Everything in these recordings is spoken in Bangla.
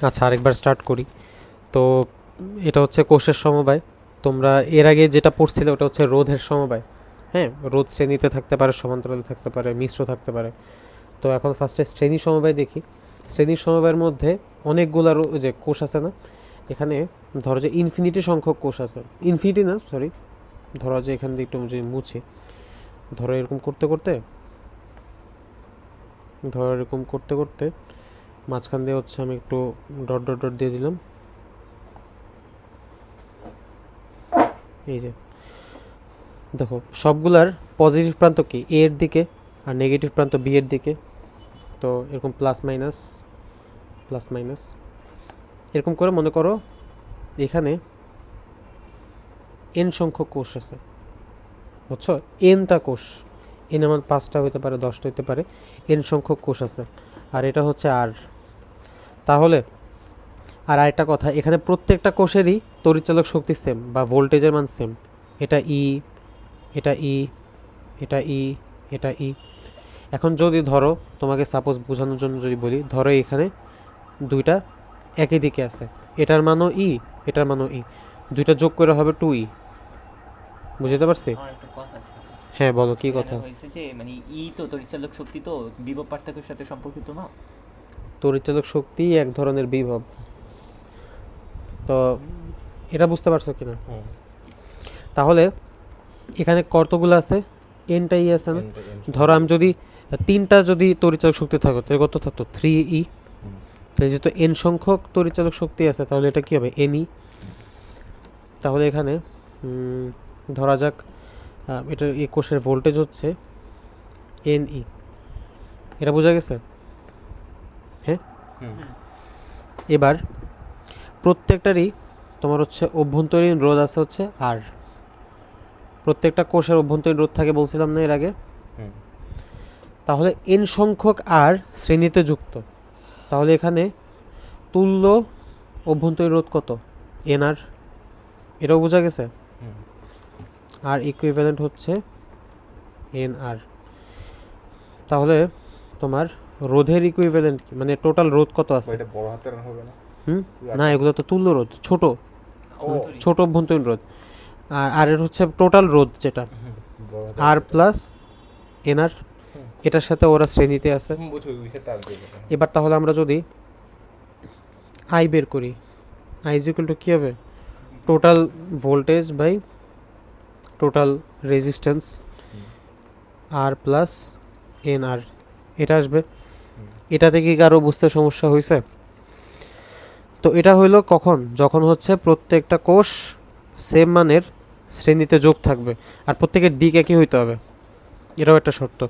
আচ্ছা, আরেকবার স্টার্ট করি। তো এটা হচ্ছে কোষের সমবায়। তোমরা এর আগে যেটা পড়ছিলে ওটা হচ্ছে রোধের সমবায়। হ্যাঁ, রোধ শ্রেণীতে থাকতে পারে, সমান্তরালে থাকতে পারে, মিশ্র থাকতে পারে। তো এখন ফার্স্টে শ্রেণী সমবায় দেখি। শ্রেণী সমবায়ের মধ্যে অনেকগুলো যে কোষ আছে না, এখানে ধরো যে ইনফিনিটি সংখ্যক কোষ আছে। ইনফিনিটি না, সরি, ধরো যে এখান দিয়ে একটু যদি মুছি, ধরো এরকম করতে করতে, ধরো এরকম করতে করতে মাঝখান দিয়ে হচ্ছে আমি একটু ডট ডট ডট দিয়ে দিলাম। এই যে দেখো, সবগুলার পজিটিভ প্রান্ত কি এ এর দিকে, আর নেগেটিভ প্রান্ত বি এর দিকে। তো এরকম প্লাস মাইনাস প্লাস মাইনাস এরকম করে মনে করো এখানে এন সংখ্যক কোষ আছে, বুঝছো? এনটা কোষ, এন আমার 5টা হতে পারে, 10টা হতে পারে, এন সংখ্যক কোষ আছে। আর এটা হচ্ছে আর। তাহলে আর আরেকটা কথা, এখানে প্রত্যেকটা কোষেরই তড়িৎচালক শক্তি সেম বা ভোল্টেজের মান সেম। এটা ই, এটা ই, এটা ই, এটা ই। এখন যদি ধরো তোমাকে সাপোজ বোঝানোর জন্য যদি বলি, ধরো এখানে দুইটা একই দিকে আছে, এটার মানও ই, এটার মানও ই, দুইটা যোগ করে হবে 2 ই। বুঝতে পারছি? আমার একটা কথা আছে। হ্যাঁ বলো, কি এখানে কথা? হয়েছে যে মানে ই তো তড়িৎচালক শক্তি, তো বিভব পার্থক্যের সাথে সম্পর্কিত না। তড়িৎচালক শক্তি এক ধরনের বিভব। তো এটা বুঝতে পারছো কিনা? তাহলে এখানে কতগুলো আছে? এনটাই আছে না? ধরো আমি যদি 3টা যদি তড়িৎচালক শক্তি থাকতো তাহলে কত থাকতো? 3 ই। তাই যেহেতু এন সংখ্যক তড়িৎচালক শক্তি আছে, তাহলে এটা কি হবে? এনই। তাহলে এখানে ধরা যাক এটা এই কোষের ভোল্টেজ হচ্ছে এনই। এটা বোঝা গেছে? হ্যাঁ। এবার প্রত্যেকটারই তোমার হচ্ছে অভ্যন্তরীণ রোধ আছে হচ্ছে আর। প্রত্যেকটা কোষের অভ্যন্তরীণ রোধ থাকে বলছিলাম না এর আগে? তাহলে এন সংখ্যক আর শ্রেণীতে যুক্ত। তাহলে এখানে তুল্য অভ্যন্তরীণ রোধ কত? এন আর। এটাও বোঝা গেছে? আর ইকুইভ্যালেন্ট হচ্ছে এন আর। তাহলে তোমার রোধের ইকুইভ্যালেন্ট কি, মানে টোটাল রোধ কত আছে? এটা বড় হাতের হবে না? না, এগুলো তো তুল্য রোধ, ছোট ছোট অভ্যন্তরীণ রোধ। আর এর হচ্ছে টোটাল রোধ যেটা আর প্লাস এন আর, এটার সাথে ওরা শ্রেণীতে আছে। এবার তাহলে আমরা যদি আই বের করি, আই ইজ ইকুয়াল টু কী হবে? Total voltage by total resistance R plus N R, এটা আসবে। এটাতে কি কারো বুঝতে সমস্যা হয়েছে? তো এটা হইলো কখন? যখন হচ্ছে প্রত্যেকটা কোষ সেম মানের শ্রেণীতে যোগ থাকবে আর প্রত্যেকের দিক একই হইতে হবে, এটাও একটা শর্ত।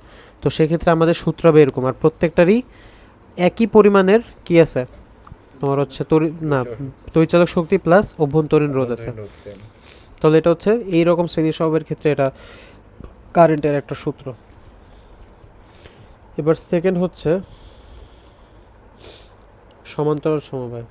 তো সেক্ষেত্রে আমাদের সূত্র হবে এরকম, আর প্রত্যেকটারই একই পরিমাণের কি আছে তোমার হচ্ছে তড়িৎচালক শক্তি প্লাস অভ্যন্তরীণ রোধ আছে। তাহলে এটা হচ্ছে এইরকম শ্রেণী সহগের ক্ষেত্রে এটা কারেন্টের একটা সূত্র। এবার সেকেন্ড হচ্ছে সমান্তরাল সমবায়।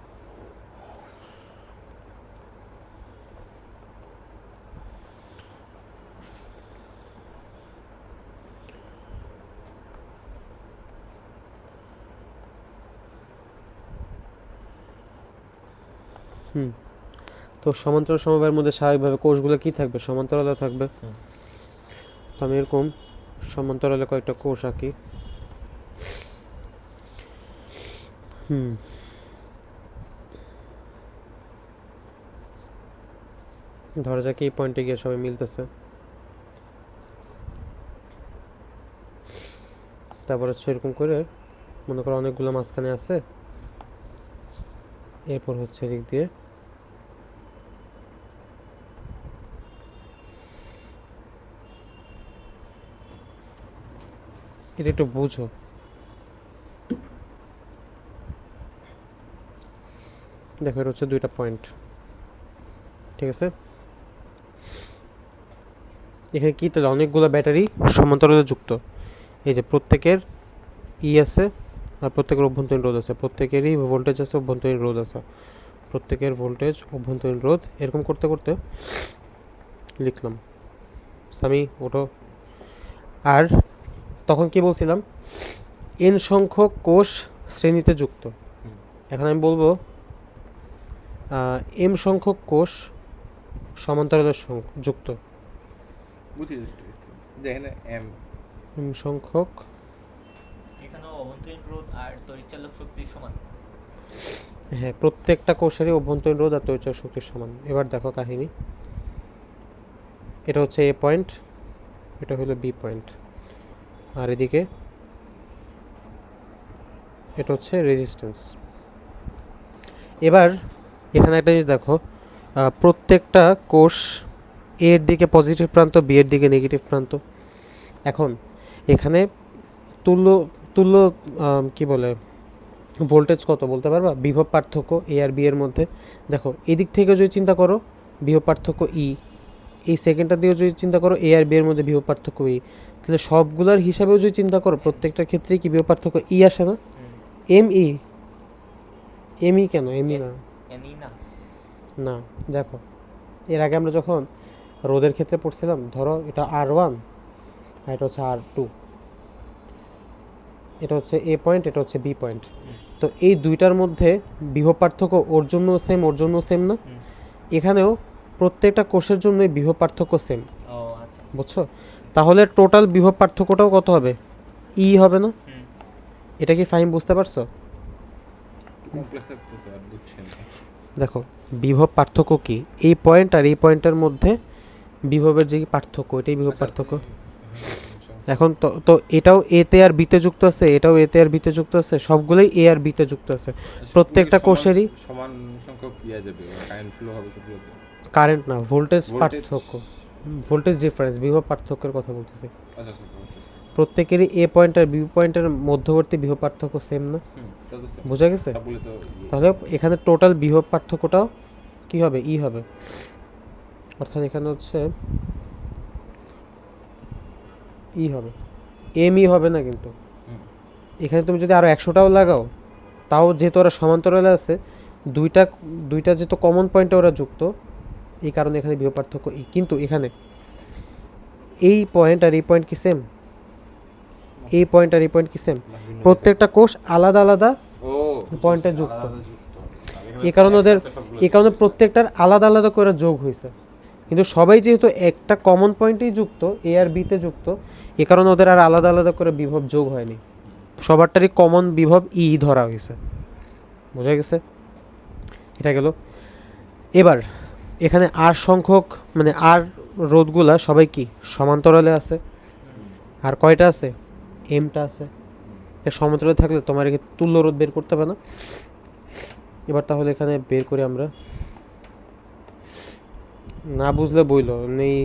তো সমান্তরাল সমবায়ের মধ্যে স্বাভাবিকভাবে কোষগুলো কি থাকবে? সমান্তরালে থাকবে। তো আমি এরকম সমান্তরালে কয়েকটা কোষ আঁকি। ধরা যাক এই পয়েন্টে গিয়ে সবাই মিলতেছে। তারপর হচ্ছে এরকম করে মনে করো অনেকগুলো মাঝখানে আছে, এরপর হচ্ছে এদিক দিয়ে এটা একটু বুঝো। দেখো এটা হচ্ছে 2টা পয়েন্ট, ঠিক আছে? এখানে কি তাহলে অনেকগুলো ব্যাটারি সমান্তরালে যুক্ত। এই যে প্রত্যেকের ই আছে আর প্রত্যেকের অভ্যন্তরীণ রোধ আছে, প্রত্যেকেরই ভোল্টেজ আছে, অভ্যন্তরীণ রোধ আছে, প্রত্যেকের ভোল্টেজ অভ্যন্তরীণ রোধ, এরকম করতে করতে লিখলাম সামি ওঠো। আর তখন কি বলছিলাম? এন সংখ্যক কোষ শ্রেণীতে যুক্ত, এখন আমি বলবো এম সংখ্যক কোষ সমান্তরালের যুক্ত। বুঝি যেখানে এম এম সংখ্যক, এখানেও অভ্যন্তরীণ রোধ আর তড়িৎচালক শক্তি সমান। হ্যাঁ, প্রত্যেকটা কোষেরই অভ্যন্তরীণ রোধ আর তড়িৎচালক শক্তির সমান। এবার দেখো কাহিনী, এটা হচ্ছে এ পয়েন্ট, এটা হলো বি পয়েন্ট, আর এদিকে এটা হচ্ছে রেজিস্ট্যান্স। এবার এখানে একটা জিনিস দেখো, প্রত্যেকটা কোষ এর দিকে পজিটিভ প্রান্ত, বি এর দিকে নেগেটিভ প্রান্ত। এখন এখানে তুল্য তুল্য কি বলে ভোল্টেজ কত বলতে পারবা? বিভব পার্থক্য এ আর বি এর মধ্যে। দেখো এদিক থেকে যদি চিন্তা করো বিভব পার্থক্য ই, এই সেকেন্ডটা দিয়েও যদি চিন্তা করো এ আর বি এর মধ্যে বিভব পার্থক্য ই, তাহলে সবগুলার হিসাবেও যদি চিন্তা করো প্রত্যেকটার ক্ষেত্রেই কি বিভব পার্থক্য ই আসে না? এম ই, এম ই কেন? এম ই না, এনই না। না দেখো এর আগে আমরা যখন রোদের ক্ষেত্রে পড়ছিলাম, ধরো এটা R1 আর এটা হচ্ছে R2, এটা হচ্ছে এ পয়েন্ট, এটা হচ্ছে বি পয়েন্ট। তো এই দুইটার মধ্যে বিভব পার্থক্য ওর জন্য সেম, ওর জন্য সেম না? এখানেও প্রত্যেকটা কোষের জন্যই বিভব পার্থক্য সেম, ও আচ্ছা। বুঝছো? তাহলে টোটাল বিভব পার্থক্যটাও কত হবে? ই হবে না? এটা কি ফাইন বুঝতে পারছো? কমপ্লেক্স লাগতেছে আর বুঝছেন না। দেখো বিভব পার্থক্য কি, এই পয়েন্ট আর এই পয়েন্টের মধ্যে বিভবের যে পার্থক্য, এটাই বিভব পার্থক্য। এখন তো তো এটাও এতে আর বিতে যুক্ত আছে, এটাও এতে আর বিতে যুক্ত আছে, সবগুলোই এ আর বিতে যুক্ত আছে। প্রত্যেকটা কোষেরই সমান সংখ্যক ইয়া যাবে, কারেন্ট ফ্লো হবে সবগুলোতে। কারেন্ট না, ভোল্টেজ Voltage। পার্থক্য, ভোল্টেজ ডিফারেন্স, বিভব পার্থক্যের কথা বলতেছি। আচ্ছা আচ্ছা প্রত্যেকেরই এ পয়েন্ট আর বি পয়েন্টের মধ্যবর্তী বিভব পার্থক্য সেম না? তা তো same। বোঝা গেছে? তা বলে তো তাহলে এখানে টোটাল বিভব পার্থক্যটাও কি হবে? ই হবে। অর্থাৎ এখানে হচ্ছে ই হবে, এম ই হবে না কিন্তু। এখানে তুমি যদি আরও 100টাও লাগাও, তাও যেহেতু ওরা সমান্তরালে আছে, দুইটা দুইটা যেহেতু কমন পয়েন্টে ওরা যুক্ত, এই কারণে এখানে বিভব পার্থক্য ই। কিন্তু এখানে এই পয়েন্ট আর এই পয়েন্ট কি সেম? এই পয়েন্ট আর এই পয়েন্ট কি সেম? প্রত্যেকটা কোষ আলাদা আলাদা ও পয়েন্টে যুক্ত। আলাদা যুক্ত। এই কারণে ওদের, সবগুলো এই কারণে প্রত্যেকটার আলাদা আলাদা করে যোগ হয়েছে, কিন্তু সবাই যেহেতু একটা কমন পয়েন্টেই যুক্ত, এ আর বিতে যুক্ত, এ কারণে ওদের আর আলাদা আলাদা করে বিভব যোগ হয়নি, সবারটারই কমন বিভব ই ধরা হয়েছে। বোঝা গেছে? এটা গেল। এবার এখানে আর সংখ্যক মানে আর রোধগুলা সবাই কি সমান্তরালে আছে, আর কয়টা আছে? এমটা আছে। সমান্তরালে থাকলে তোমার কি তুল্য রোধ বের করতে হবে না? এবার তাহলে এখানে বের করি আমরা, না বুঝলে বইলো নেই,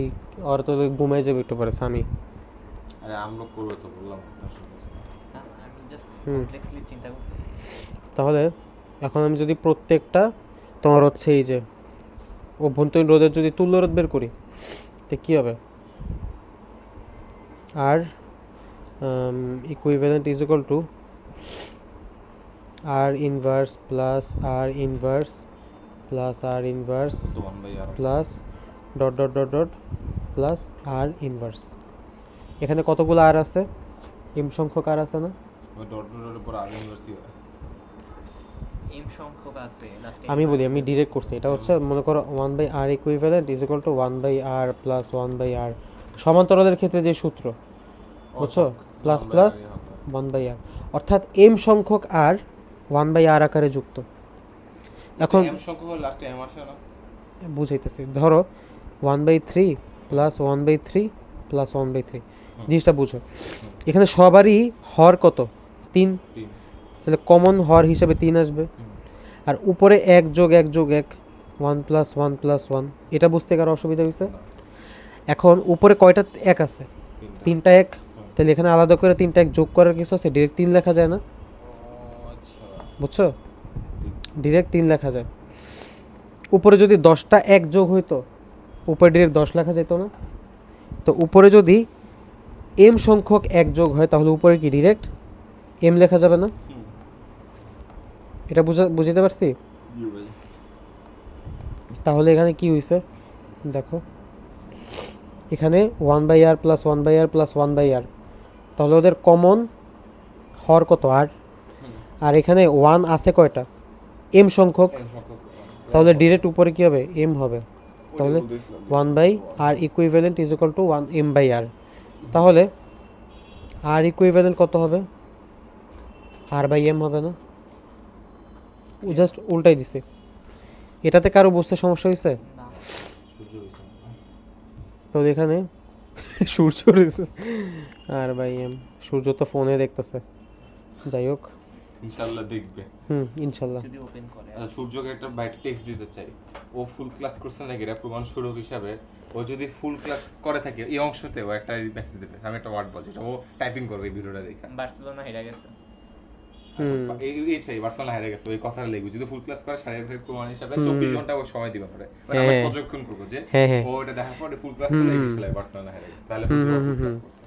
আর তো ঘুমাই যাবে একটু পরে স্বামী। আরে আমরা করব তো বললাম আমি জাস্ট হুম। কমপ্লেক্সলি চিন্তা করতেছি। তাহলে এখন আমি যদি প্রত্যেকটা তোমার হচ্ছে এই যে অভ্যন্তরীণ রোধের যদি তুল্য রোধ বের করি, তো কী হবে? R equivalent is equal to R inverse plus R inverse plus R inverse 1/r plus dot dot dot dot plus R inverse. এখানে কতগুলো আর আছে? এম সংখ্যক আর আছে না? ওই ডট ডটের উপর আর ইনভার্সই হয়। এম সংখ্যক আছে লাস্টে। আমি বলি, আমি ডিরেক্ট করছি, এটা হচ্ছে মনে করো 1/r equivalent is equal two 1/r plus 1/r, সমান্তরালের ক্ষেত্রে যে সূত্র, বুঝছো? প্লাস প্লাস 1/r, অর্থাৎ এম সংখ্যক আর 1/r আকারে যুক্ত। এখন এম সংখ্যক লাস্টে এম আসে না? বুঝাইতেছি, ধরো 1/3 প্লাস 1/3 প্লাস 1/3, জিনিসটা বুঝো। এখানে সবারই হর কত? 3, তিন। তাহলে কমন হর হিসাবে 3 আসবে। আর উপরে 1 যোগ 1 যোগ 1, 1 প্লাস 1 প্লাস 1, এটা বুঝতে কারো অসুবিধা হয়েছে? এখন উপরে কয়টা 1 আছে? 3টা 1, তাহলে এখানে আলাদা করে 3টা 1 যোগ করার কিছু আছে? ডিরেক্ট 3 লেখা যায় না? ও আচ্ছা। বুঝছো? ডিরেক্ট 3 লেখা যায়। উপরে যদি 10টা 1 যোগ হইতো, উপরে ডিরেক্ট 10 লেখা যেত না? তো উপরে যদি এম সংখ্যক 1 যোগ হয়, তাহলে উপরে কি ডিরেক্ট এম লেখা যাবে না? এটা বুঝতে পারছি? তাহলে এখানে কি হয়েছে দেখো, এখানে 1/r plus 1/r plus 1/r, তাহলে ওদের কমন হর কত? আর আর এখানে 1 আছে কয়টা? এম সংখ্যক, এম সংখ্যক তাহলে ডিরেক্ট উপরে কি হবে এম হবে, তাহলে 1/r equivalent is equal two 1 m/r। তাহলে আর ইকুইভ্যালেন্ট কত হবে, r/m হবে না, ও জাস্ট উল্টাই দিছে। এটাতে কারো বুঝতে সমস্যা হয়েছে? না সূর্য হইছে না। তো এখানে সূর্য রয়েছে r/m, সূর্য তো ফোনে দেখতেছে, যাই হোক ইনশাআল্লাহ দেখবে। ইনশাল্লাহ। যদি ওপেন করে সূর্যকে একটা বাইট টেক্সট দিতে চাই, ও ফুল ক্লাস করছে নাকি এটা প্রমাণ স্বরূপ হিসাবে ও যদি ফুল ক্লাস করে থাকে এই অংশতে ও একটা মেসেজ দেবে, আমি একটা ওয়ার্ড বলছি, এটা ও টাইপিং করবে এই ভিডিওটা দেখে। বার্সেলোনা হেরে গেছে। এই চাই বার্সেলোনা হেরে গেছে ওই কথাটা লিখবে, যদি ফুল ক্লাস করে শারীরিক প্রমাণ হিসাবে 24 ঘন্টা ও সময় দিবে পরে, মানে আমরা হ্যাঁ। পর্যবেক্ষণ করব যে হ্যাঁ, হ্যাঁ। ও এটা দেখার পরে ফুল ক্লাস করলে এই বিষয়ে বার্সেলোনা হেরে গেছে, তাহলে বুঝবে ফুল ক্লাস করছে।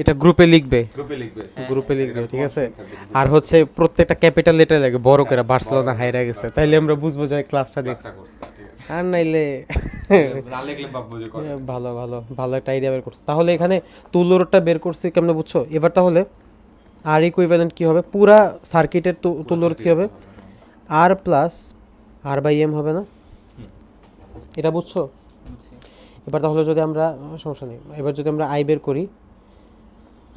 এটা গ্রুপে লিখবে, গ্রুপে লিখবে, গ্রুপে লিখবে, এটা ঠিক আছে। প্রমাণ থাকবে, আর হচ্ছে প্রত্যেকটা ক্যাপিটাল লেটার লাগে বড় করে, বার্সেলোনা হাইরা গেছে, তাইলে আমরা বুঝবো যে ক্লাসটা দেখছি। ক্লাসটা করছে, ঠিক আছে। আর নাইলে না লিখলে ভাববো যে করে। ভালো ভালো ভালো একটা আইডিয়া বের করছে। তাহলে এখানে তুল্যরোধটা বের করছি কেমনে বুঝছো? এবার তাহলে আর ইকুইভ্যালেন্ট কি হবে, পুরা সার্কিটের তুল্যরোধ কি হবে, আর প্লাস r/m হবে না, এটা বুঝছো? বুঝছি। এবার তাহলে যদি আমরা, সমস্যা নেই, এবার যদি আমরা আই বের করি,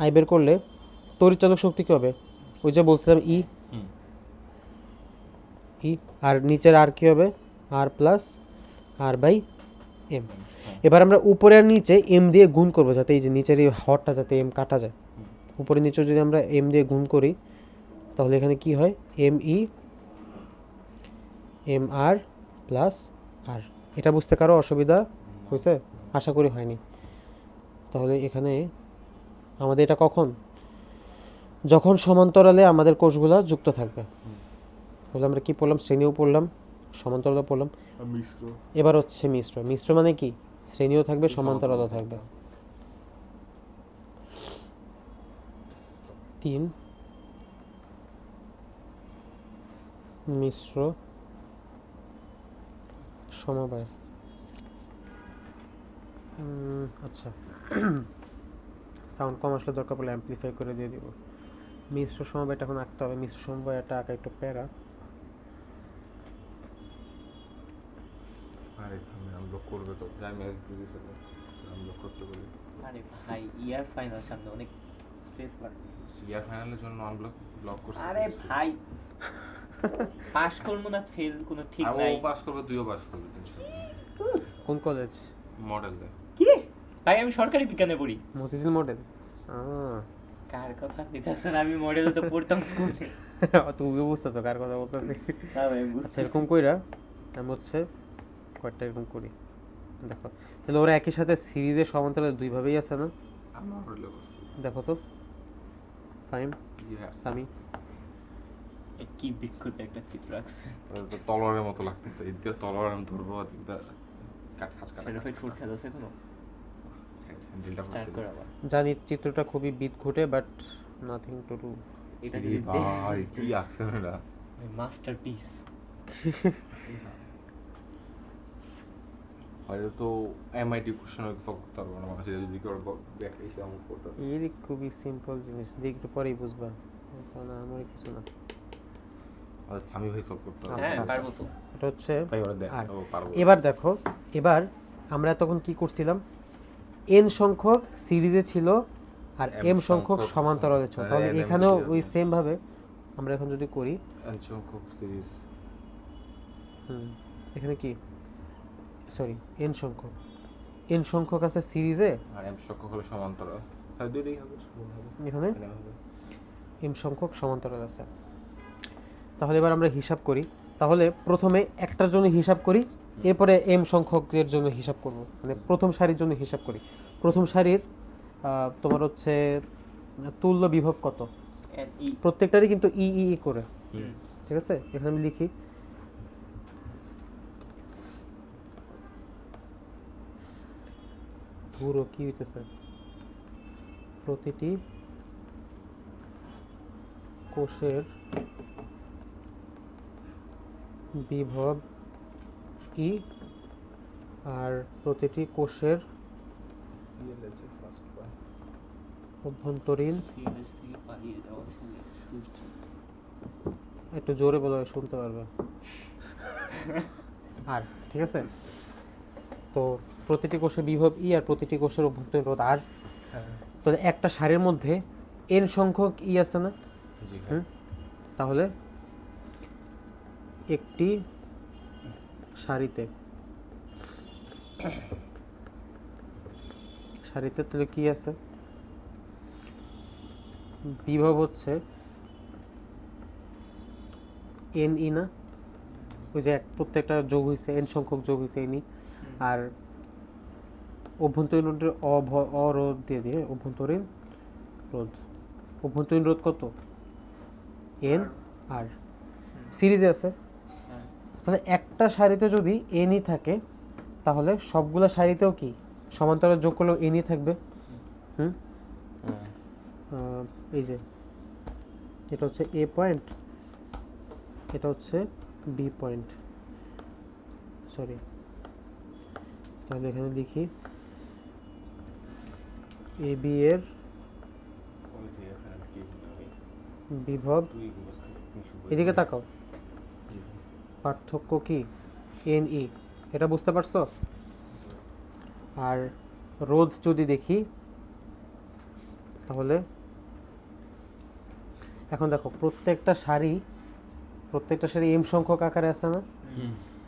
আই বের করলে তড়িৎচালক শক্তি কি হবে, ওই যে বলছিলাম ই, হুম। ই, আর নিচের আর কি হবে, আর প্লাস r/m। এবার আমরা উপরে আর নিচে এম দিয়ে গুণ করবো, যাতে এই যে নিচের এই হরটা যাতে এম কাটা যায়। উপরে নিচে যদি আমরা এম দিয়ে গুণ করি, তাহলে এখানে কি হয়, mE mr প্লাস আর। এটা বুঝতে কারো অসুবিধা হয়েছে? আশা করি হয়নি। তাহলে এখানে আমাদের এটা কখন, যখন সমান্তরালে আমাদের কোষগুলা যুক্ত থাকবে। তাহলে আমরা কি পড়লাম, শ্রেণীও পড়লাম, সমান্তরালও পড়লাম। মিশ্র এবার হচ্ছে মিশ্র। মিশ্র মানে কি, শ্রেণীও থাকবে সমান্তরালও থাকবে। 3 মিশ্র সমবায়। আচ্ছা, সাউন্ড কম আসলে দরকার পড়লে অ্যাম্পলিফাই করে দিয়ে দিব। মিশ্র সমবায়টা এখন আঁকতে হবে, মিশ্র সমবায়টা আঁকা একটু প্যারা। আরে সামনে আনব্লক করবে তো, যাই মেসেজ দিয়েছিল আনব্লক করতে বলি। আরে ভাই ইয়ার ফাইনাল সামনে, অনেক স্ট্রেস লাগছে। ইয়ার ফাইনালের জন্য আনব্লক ব্লক করছে। আরে ভাই পাস করবো না ফেল কোনো ঠিক আর নাই। ও পাস করবে, তুইও পাস করবি, টেনশন নেই। কোন কলেজ? মডেল দে। কি ভাই, আমি সরকারি বিজ্ঞানে পড়ি। মতিঝিল মডেল। কার কথা কইতাছেন, আমি মডেলে তো পড়তাম স্কুলে। তুমিও বুঝতেছো কার কথা বলতেছি। না ভাই আচ্ছা, বুঝছি। এরকম কইরা আমি হচ্ছে কয়েকটা এরকম করি, দেখো তাহলে ওরা একই সাথে সিরিজের সমান্তরালে দুইভাবেই আছে না? আমরা মডেলে করছি। দেখো তো ফাইম, ইয়া সামি, এ কি বিখ্যাত একটা চিত্র আঁকছে। তো তলোয়ারের মতো লাগতেছে, এই দিয়ে তলোয়ার আমি ধরবো, কাট হাজ কাটা সেটা ফুট খেলাছে কোনো স্যান্ডেলটা স্টার্ট করে আবার। জানি চিত্রটা খুবই বিট ঘটে, বাট নাথিং টু ডু। এটা এই যদি ভাই কি আঁকছেন এটা, মাস্টারপিস। হয়তো তো এমআইটি কোশ্চেন সলভ করতে পারবো না, মানুষ যদি কেউ ব্যাক এসে আমল করতে পারে। এই খুবই সিম্পল জিনিস, দেখতে পরেই বুঝবা, কারণ আমার কিছু না। আর সামি ভাই সলভ করতে পারবে। হ্যাঁ পারবো তো। এটা হচ্ছে ভাই ওরা দেখ, আর ও পারবো। এবার দেখো, এবার আমরা তখন কি করছিলাম, এন সংখ্যক সিরিজে ছিল আর এম সংখ্যক সমান্তরালে ছিল, তাহলে এখানেও ওই সেম ভাবে আমরা এখন যদি করি, এন সংখ্যক সিরিজ, এখানে কি, সরি এন সংখ্যক, এন সংখ্যক আছে সিরিজে, আর এম সংখ্যক হলো সমান্তরাল, হ্যাঁ দুটোই হবে, সমান হবে, এখানে এখানে হবে। এম সংখ্যক সমান্তরাল আছে। তাহলে এবার আমরা হিসাব করি, তাহলে প্রথমে একটার জন্য হিসাব করি, এরপরে এম সংখ্যকের জন্য হিসাব করব, মানে প্রথম সারির জন্য হিসাব করি। প্রথম সারির তোমার হচ্ছে তুল্য বিভব কত, এন ই প্রত্যেকটারই কিন্তু ই ই ই করে, ঠিক আছে। এখানে আমি লিখি পুরো কি হইতেছে, প্রতিটি কোষের বিভব ই আর প্রতিটি কোষের অভ্যন্তরীণ সিএলএস থেকে পালিয়ে যাওয়া ছেলে সূর্য। একটু জোরে বলে শুনতে পারবে। আর ঠিক আছে, তো প্রতিটি কোষের বিভব ই আর প্রতিটি কোষের অভ্যন্তরীণ রোধ আর। তো একটা সারির মধ্যে এন সংখ্যক ই আছে না? জি হুম, তাহলে একটি সারিতে তাহলে কি আছে? বিভব হচ্ছে এন ই না, ওই যে প্রত্যেকটা যোগ হয়েছে এন সংখ্যক যোগ হয়েছে এন ই, আর অভ্যন্তরীণ রোধের অরোধ দিয়ে দিয়ে অভ্যন্তরীণ রোধ কত? এন আর সিরিজে আছে। তাহলে একটা সারিতে যদি এনই থাকে তাহলে সবগুলা সারিতেও কি সমান্তরাল যোগ করলেও এনই থাকবে। হুম, এই যে এটা হচ্ছে এ পয়েন্ট, এটা হচ্ছে বি পয়েন্ট, সরি, তাহলে এখানে লিখি এ বি এর ওই যে এখানে কি বলে বিভব, দুই গুণ এদিকে তাকাও, জি পার্থক্য কি? এন ই, এটা বুঝতে পারছো? আর রোধ যদি দেখি তাহলে এখন দেখো প্রত্যেকটা সারি এম সংখ্যক আকারে আছে না?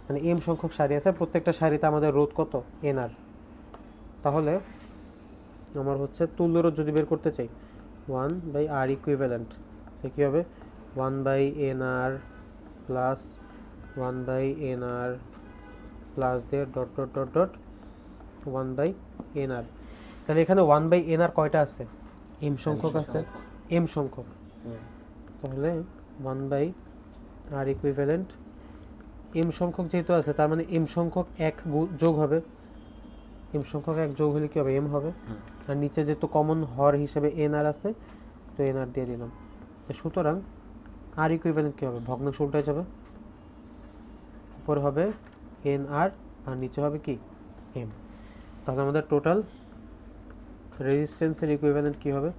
মানে এম সংখ্যক সারি আছে, প্রত্যেকটা সারিতে আমাদের রোধ কত? N R. তাহলে আমার হচ্ছে তুল্য রোধ যদি বের করতে চাই 1/r ইকুইভ্যালেন্ট, তো কি হবে 1/nr প্লাস 1/nr প্লাস দিয়ে dot dot dot dot 1/nr। তাহলে এখানে 1/nr কয়টা আছে? এম সংখ্যক আছে, এম সংখ্যক। তাহলে 1/r ইকুইভ্যালেন্ট এম সংখ্যক যেহেতু আছে তার মানে এম সংখ্যক এক যোগ হবে, এম সংখ্যক এক যোগ হলে কি হবে? এম হবে। আর নিচে যেহেতু কমন হর হিসেবে এন আর আছে তো এন আর দিয়ে দিলাম। তো সুতরাং আর ইকুইভ্যালেন্ট কি হবে? ভগ্নাংশ উল্টে যাবে, উপরে হবে এন আর আর নিচে হবে কি? এম। তাহলে আমাদের টোটাল রেজিস্ট্যান্সের ইকুইভ্যালেন্ট কি হবে?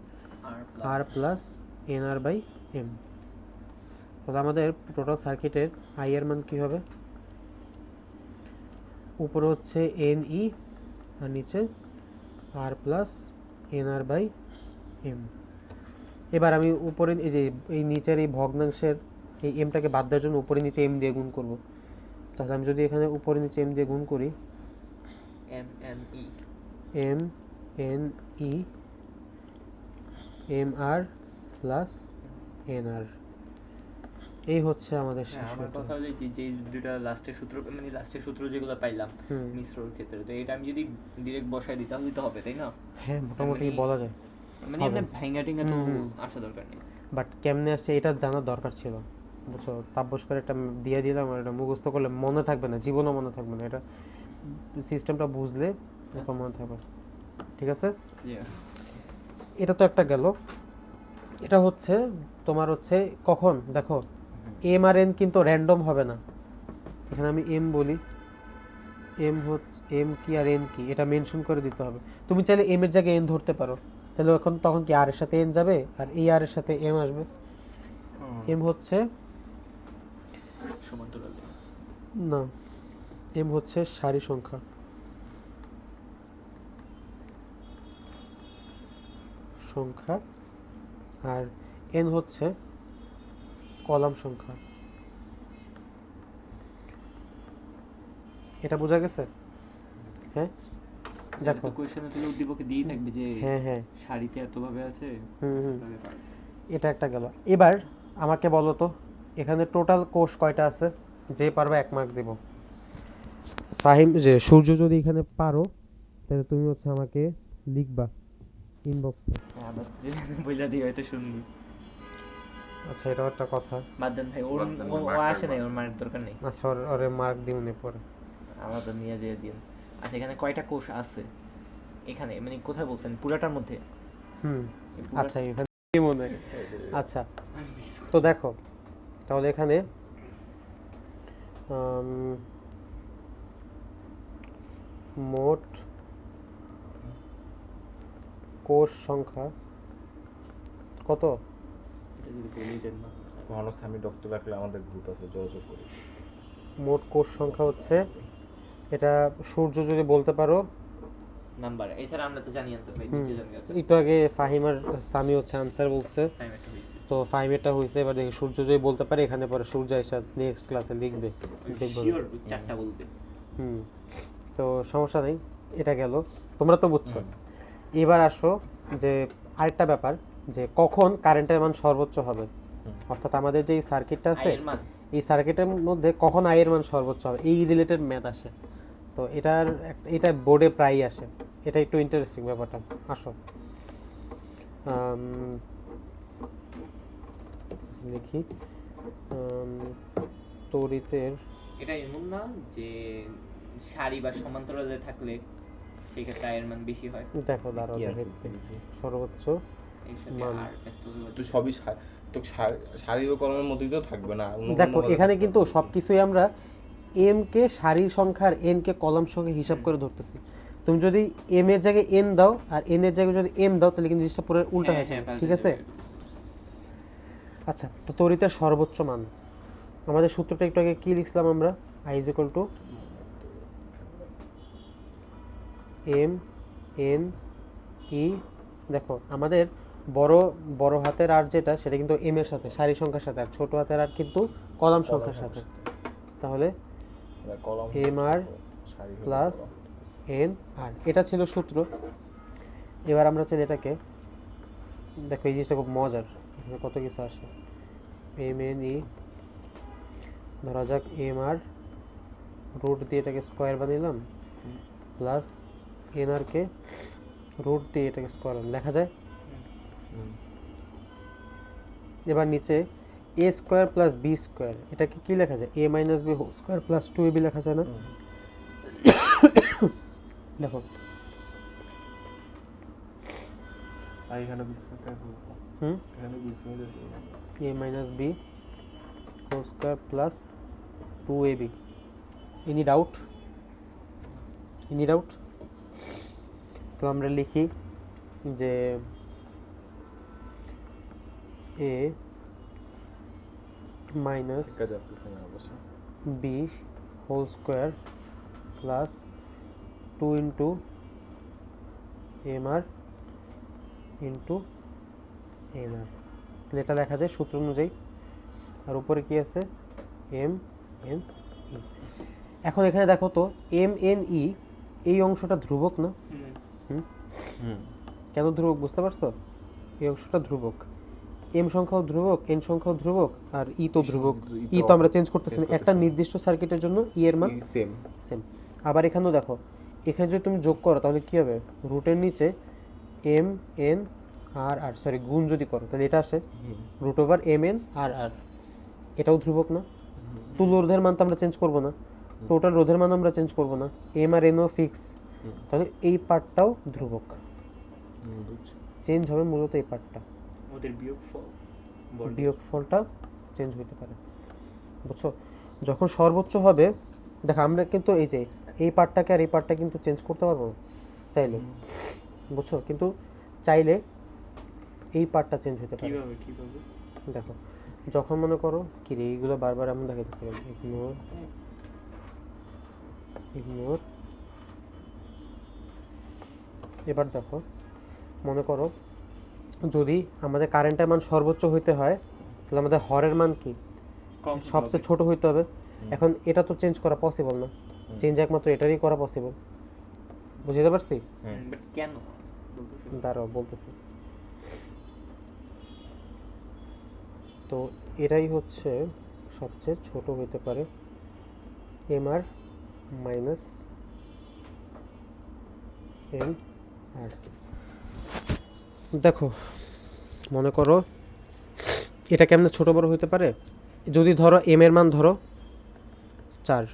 R plus N R by M. তাহলে আমাদের টোটাল সার্কিটের আই এর মান কি হবে? উপরে হচ্ছে এন ই আর নিচে R plus N R by M. এবার আমি উপরে এই যে এই নিচের এই ভগ্নাংশের এই এমটাকে বাদ দেওয়ার জন্য উপরে নিচে এম দিয়ে গুণ করব। তাহলে আমি যদি এখানে উপরে নিচে এম দিয়ে গুণ করি, M N E M N E M R plus N R, এই হচ্ছে আমাদের শেষ আমার সূত্র। কথা হলো যে দুইটা লাস্টের সূত্র, মানে লাস্টের সূত্র যেগুলো পাইলাম হুম। মিশ্রর ক্ষেত্রে, তো এটা আমি যদি ডিরেক্ট বসাই দিই তাহলে তো হবে, তাই না? হ্যাঁ মোটামুটি বলা যায়, মানে হবে। এমনি ভাঙা টিঙ্গা তো হুম, হুম। আসা দরকার নেই। বাট কেমনে আসছে এটা জানার দরকার ছিল, বুঝছো? তাপস করে একটা দিয়ে দিলাম আর এটা মুখস্থ করলে মনে থাকবে না, জীবনও মনে থাকবে না। এটা সিস্টেমটা বুঝলে এরকম মনে থাকবে। ঠিক আছে, এটা তো একটা গেল। এটা হচ্ছে তোমার হচ্ছে কখন দেখো এম আর এন কিন্তু র্যান্ডম হবে না। এখানে আমি এম বলি, এম হচ্ছে এম কি আর এন কি এটা মেনশন করে দিতে হবে। তুমি চাইলে এম এর জায়গায় এন ধরতে পারো, তাহলে তখন কি আর এর সাথে এন যাবে আর এই আর এর সাথে এম আসবে। এম হচ্ছে সমান্তরাল না, এম হচ্ছে সারি সংখ্যা আর এন হচ্ছে কলাম সংখ্যা। এটা বোঝা গেছে? হ্যাঁ দেখো, তো কোশ্চেনে তুলে উদ্দীপকে দিয়েই থাকবে যে হ্যাঁ হ্যাঁ সারিতে এত ভাবে আছে। হুম, এটা একটা গেল। এবার আমাকে বলো তো এখানে টোটাল কোষ কয়টা আছে? যে পারবে 1 মার্ক দেব। ফাহিম যে সূর্য যদি এখানে পারো তাহলে তুমি হচ্ছে আমাকে লিখবা ইনবক্সে। আবার বইলা দিই হয়তো শুনবি। আচ্ছা এটাও একটা কথা। বাদ দেন ভাই, ওর বাদ দেন, ও mark আসে নাই, রাখবা। ওর মার্ক দরকার নেই। আচ্ছা ওরে মার্ক দিউনে পরে। আলাদা নিয়ে যেয়ে দিন। আচ্ছা এখানে কয়টা কোষ আছে? এখানে মানে কোথায় বলছেন? পুরাটার মধ্যে? হুম, এই পুরা- আচ্ছা এখানে কি মনে হয়? আচ্ছা তো দেখো তাহলে এখানে মোট কোষ সংখ্যা কত? এটা যদি বলেই দেন না। কখনো স্বামী ডক্টর রাখলে আমাদের গ্রুপ আছে, যোগাযোগ করি। মোট কোষ সংখ্যা হচ্ছে, এটা সূর্য যদি বলতে পারো। নাম্বার এছাড়া আমরা তো জানি আনসার ভাই, হুম, নিচে জানি আছে একটু আগে ফাহিম আর সামি হচ্ছে আনসার বলছে, টাইম একটা হইছে। তো ফাহিমেরটা হয়েছে। এবার দেখি সূর্য যদি বলতে পারে, এখানে পরে সূর্য এসে নেক্সট ক্লাসে লিখবে, দেখবো। শিওর চারটা বলবে। হুম, তো সমস্যা নেই, এটা গেল, তোমরা তো বুঝছো। এবার আসো যে আরেকটা ব্যাপার, যে কখন কারেন্টের মান সর্বোচ্চ হবে, অর্থাৎ আমাদের যে সার্কিটটা আছে, আয়ের মান এই সার্কিটের মধ্যে কখন আই এর মান সর্বোচ্চ হবে, এই রিলেটেড ম্যাথ আসে। তো এটা বোর্ডে প্রায়ই আসে, এটা একটু ইন্টারেস্টিং ব্যাপারটা। আসো দেখি, তড়িতের, এটা এমন না যে সারি বা সমান্তরালে থাকলে সেই ক্ষেত্রে আয়ের মান বেশি হয়। দেখো দাঁড়াও কি আছে দেখাচ্ছি। দেখি? সর্বোচ্চ এর সাথে মান। আর ব্যস্ত হলে তো সবই তো সারি ও কলমের মধ্যেই তো থাকবে না, অন্য দেখো কোনো এখানে ভাবে কিন্তু থাকবে। সবকিছুই আমরা এম কে সারি সংখ্যার এন কে কলাম সংখ্যা হিসাব করে ধরতেছি। তুমি যদি এম এর জায়গায় এন দাও আর এন এর জায়গায় যদি এম দাও, তাহলে কিন্তু জিনিসটা পুরো উল্টা হয়ে যাবে, ঠিক আছে? আচ্ছা, তো তড়িতের সর্বোচ্চ মান, আমাদের সূত্রটা একটু আগে কি লিখছিলাম আমরা? I is equal to M N E. দেখো আমাদের বড় বড় হাতের আর যেটা, সেটা কিন্তু এম এর সাথে, সারি সংখ্যার সাথে, আর ছোট হাতের আর কিন্তু কলাম সংখ্যার সাথে। তাহলে মানে কলম এম আর সারি হলো প্লাস কলম। এন আর, এটা ছিল সূত্র। এবার আমরা চাই এটাকে, দেখো এই জিনিসটা খুব মজার, এখানে কত কিছু আসে। এম এন ই, ধরা যাক এম আর, রুট দিয়ে এটাকে স্কোয়ার বানাইলাম, প্লাস এন আর কে রুট দিয়ে এটাকে স্কোয়ার লেখা যায়। এবার নিচে A square plus B square, এটাকে কি লেখা যায়? A minus B whole square plus two A B লেখা যায় না? দেখো আর এখানে বিস্তারিত হুম, এখানে বিস্তারিত A minus B whole square plus two A B. Any doubt? Any doubt? তো আমরা লিখি যে এ মাইনাস কাজ আসতেছে না অবশ্য। B whole square plus two into M R into N R, তাহলে এটা লেখা যায় সূত্র অনুযায়ী। আর উপরে কি আছে? M N E. এখন এখানে দেখো তো, এম এন ই এই অংশটা ধ্রুবক না? কেন ধ্রুবক বুঝতে পারছো? এই অংশটা ধ্রুবক, এম সংখ্যাও ধ্রুবক, এন সংখ্যাও ধ্রুবক, আর ই তো ধ্রুবক। ই তো আমরা চেঞ্জ করতেছি না, একটা নির্দিষ্ট সার্কিটের জন্য ই এর মান সেম। সেম। আবার এখানেও দেখো, এখানে যদি তুমি যোগ করো তাহলে কি হবে? রুটের নিচে এম এন আর আর, সরি গুণ যদি করো তাহলে এটা আসে রুট ওভার এম এন আর আর, এটাও ধ্রুবক না? তুল্য রোধের মান তো আমরা চেঞ্জ করবো না, টোটাল রোধের মান আমরা চেঞ্জ করবো না, এম আর এনও ফিক্স, তাহলে এই পার্টটাও ধ্রুবক। চেঞ্জ হবে মূলত এই পার্টটা, ওদের বিয়োগফল বিয়োগফলটা চেঞ্জ হতে পারে, বুঝছো? যখন সর্বোচ্চ হবে, দেখো আমরা কিন্তু এই যে এই পার্টটাকে আর এই পার্টটা কিন্তু চেঞ্জ করতে পারবো না চাইলে, বুঝছো? কিন্তু চাইলে এই পার্টটা চেঞ্জ হতে পারে। কিভাবে দেখো যখন মনে করো কি রে, এইগুলো বারবার এমন দেখাইতেছে, ইগনোর ইগনোর। এবার দেখো, মনে করো যদি আমাদের কারেন্টের মান সর্বোচ্চ হইতে হয়, তাহলে আমাদের হরের মান কি? কম সবচেয়ে ছোট হইতে হবে। এখন এটা তো চেঞ্জ করা পসিবল না, চেঞ্জ একমাত্র এটারই করা পসিবল, বুঝতে পারছি? বাট কেন দাঁড়াও বলতেছি। তো এটাই হচ্ছে সবচেয়ে ছোট হইতে পারে, M R minus M R. দেখো মনে করো এটা কেমনে ছোট বড় হইতে পারে? যদি ধরো এম এর মান ধরো 4,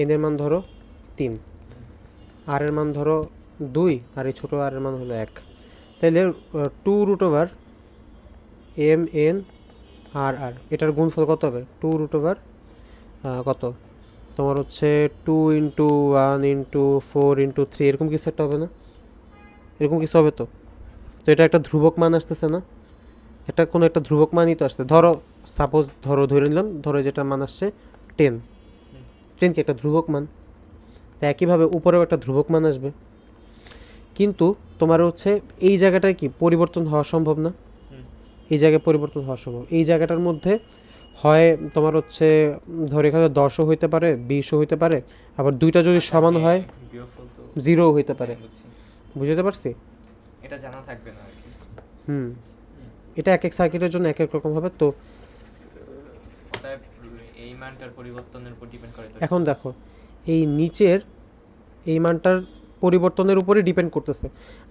এন এর মান ধরো 3, আর এর মান ধরো 2, আর এই ছোটো আর এর মান হলো 1, তাহলে 2 রুট ওভার এম এন আর আর, এটার গুণফল কত হবে? 2 রুট ওভার কত তোমার হচ্ছে 2 ইন্টু 1 ইন্টু 4 ইন্টু 3, এরকম কিছু একটা হবে না? এরকম কিছু হবে তো? তো এটা একটা ধ্রুবক মান আসতেছে না? একটা কোনো একটা ধ্রুবক মানই তো আসছে, ধরো সাপোজ ধরে নিলাম, ধরো যেটা মান আসছে 10, 10 কি একটা ধ্রুবক মান, তো একইভাবে উপরেও একটা ধ্রুবক মান আসবে, কিন্তু তোমার হচ্ছে এই জায়গাটায় কি পরিবর্তন হওয়া সম্ভব না, এই জায়গায় পরিবর্তন হওয়া সম্ভব, এই জায়গাটার মধ্যে হয় তোমার হচ্ছে ধরো এখানে 10ও হইতে পারে, 20ও হইতে পারে, আবার দুইটা যদি সমান হয় বিয়োগফল তো 0ও হইতে পারে, বুঝছি। বুঝতে পারছি? এটা জানা থাকবে না আর কি। হুম, এটা এক এক সার্কিটের জন্য এক এক রকম হবে। তো অতএব এই মানটার পরিবর্তনের উপর ডিপেন্ড করে তো। এখন দেখো এই নিচের এই মানটার পরিবর্তনের উপরে ডিপেন্ড করতেছে,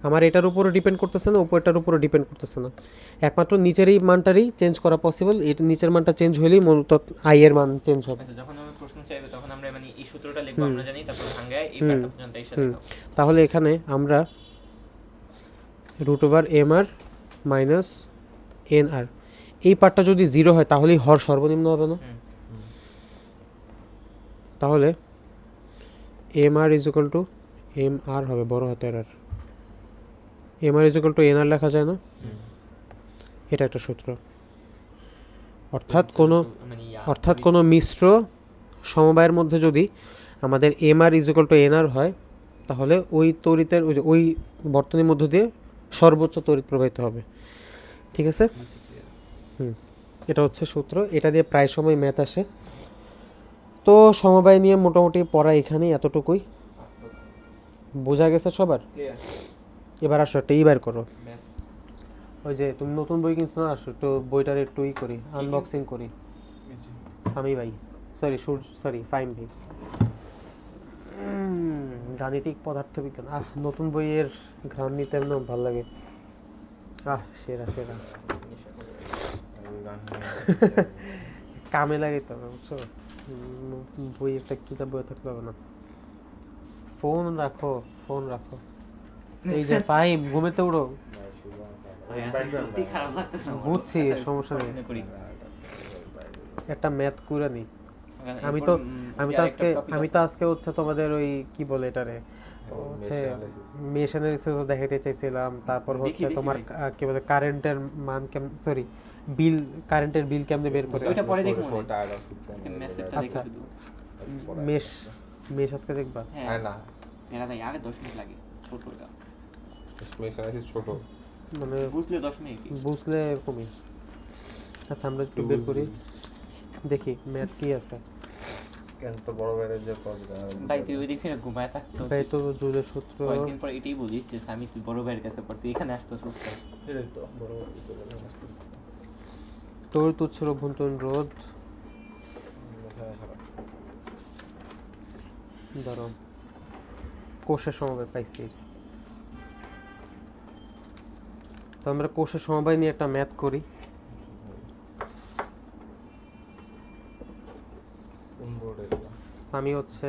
আমার এটার উপরে ডিপেন্ড করতেছে না, উপরটার উপরে ডিপেন্ড করতেছে না, একমাত্র নিচের এই মানটারই চেঞ্জ করা পসিবল, এটা নিচের মানটা চেঞ্জ হলেই মূলত আই এর মান চেঞ্জ হবে। আচ্ছা, যখন আমরা প্রশ্ন চাইবে তখন আমরা মানে এই সূত্রটা লিখবো, হুম। আমরা জানি, তারপর ভাঙায় এই হুম। পার্টটা পর্যন্ত এসে হুম। দেখাবো। তাহলে এখানে আমরা √mr মাইনাস এনআর, এই পার্টটা যদি 0 হয় তাহলেই হর সর্বনিম্ন হবে না, হুম। তাহলে mr is equal two mr হবে বড় হাতের আর, mr is equal two nr লেখা যায় না, এটা একটা সূত্র। মানে অর্থাৎ কোনো মিশ্র সমবায়ের মধ্যে যদি আমাদের mr is equal two nr হয়, তাহলে ওই তড়িতের ওই বর্তনীর মধ্য দিয়ে সর্বোচ্চ তড়িৎ প্রবাহিত হবে, ঠিক আছে? এটা হচ্ছে সূত্র, এটা দিয়ে প্রায় সময় ম্যাথ আসে। তো সমবায় নিয়ে মোটামুটি পড়া এখানেই এতটুকুই, বোঝা গেছে সবার? এবার আসো একটা বের করো, ওই যে তুমি নতুন বই কিনছো না, আসো একটু বইটার একটু করি, আনবক্সিং করি। সামি ভাই, সরি ফাইম ভাই, গাণিতিক পদার্থবিজ্ঞান, নতুন বইয়ের ঘ্রাণ নিতে একদম ভালো লাগে, সেরা সেরা, কামে লাগে তো বুঝছো, বই একটা কিতাব বই থাকলে হবে না। ফোন রাখো, ফোন রাখো, এই যে ফাইম ঘুমেতে উড়ো, সত্যি খারাপ লাগতেছে আমার। বুঝছি, আচ্ছা, সমস্যা নেই, মনে করি। একটা ম্যাথ করে নি। ওখানে আমি এরপর, তো যে আরেকটা topic আছে। আজকে হচ্ছে তোমাদের ওই কি বলে এটারে, হচ্ছে মেশ অ্যানালিসিস দেখাতে চাইছিলাম, তারপর হচ্ছে দেখি, তোমার দেখি। কি বলে কারেন্টের মান সরি কারেন্টের বিল কেমনে বের করে, ওইটা পরে দেখবো মনে হয়। আজকে মেসেজটা আচ্ছা। দেখে শুধু। মেশ আজকে দেখবা? হ্যাঁ, না মেলা নাই, আরে 10 মিনিট লাগে, ছোট এটা। ছোট মানে বুঝলে 10 মিনিট। বুঝলে এরকমই। আচ্ছা আমরা একটু বের করি, দেখি ম্যাথ কি আছে। কেন তো বড় বাইরে যে ভাই তুই ওই দিকে ঘুমায় থাকতো। ভাই তো জুলের সূত্র, কয়েকদিন পর এটাই বলিস যে আমি তুই বড় ভাইয়ের কাছে পর তুই এখানে আসতেছিস কেন? তো বড় তড়িৎ উৎসের অভ্যন্তরীণ রোধ, ধরো কোষের সমবায় পাইছি, তো আমরা কোষের সমবায় নিয়ে একটা ম্যাথ করি। সামি হচ্ছে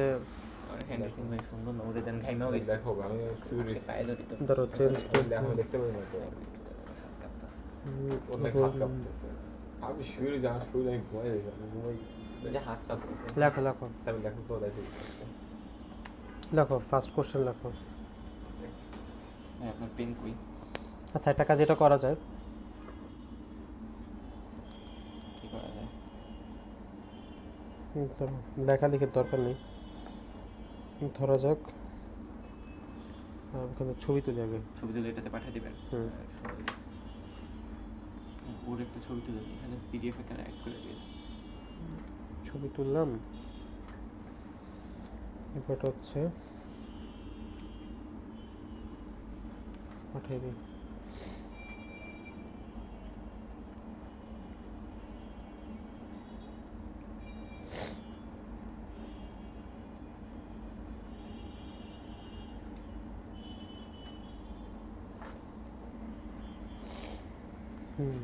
আর হ্যান্ডরাইটিং ভাই সুন্দর না, ওরে দেন ঘাইমাও গেছে। দেখো আমি শুরু আজকে পায়ে ধরি তো। ধরো চেঞ্জ আমি দেখতে পারি না তো অনেক হাত কাঁপতেছে। আমি শুরু জানা শুরু আমি ঘুমাই গেছি, আমি ঘুমাই এই যে হাত কাঁপতেছে। লেখো লেখো আমি দেখো তো দেখি লেখো, ফার্স্ট কোশ্চেন লেখো। হ্যাঁ, আপনার পেন কই? আচ্ছা একটা কাজ এটা করা যায়, কি করা যায়? ধরো লেখালেখির দরকার নেই, ধরা যাক ওখানে ছবি তুলে আগে। ছবি তুলে এটাতে পাঠিয়ে দিবেন। হুম। সুন্দর হয়েছে। ওর একটা ছবি তুলে দিই, এখানে পিডিএফ আকারে অ্যাড করে দিই। ছবি তুললাম, এবারটা হচ্ছে পাঠিয়ে দিই। হুম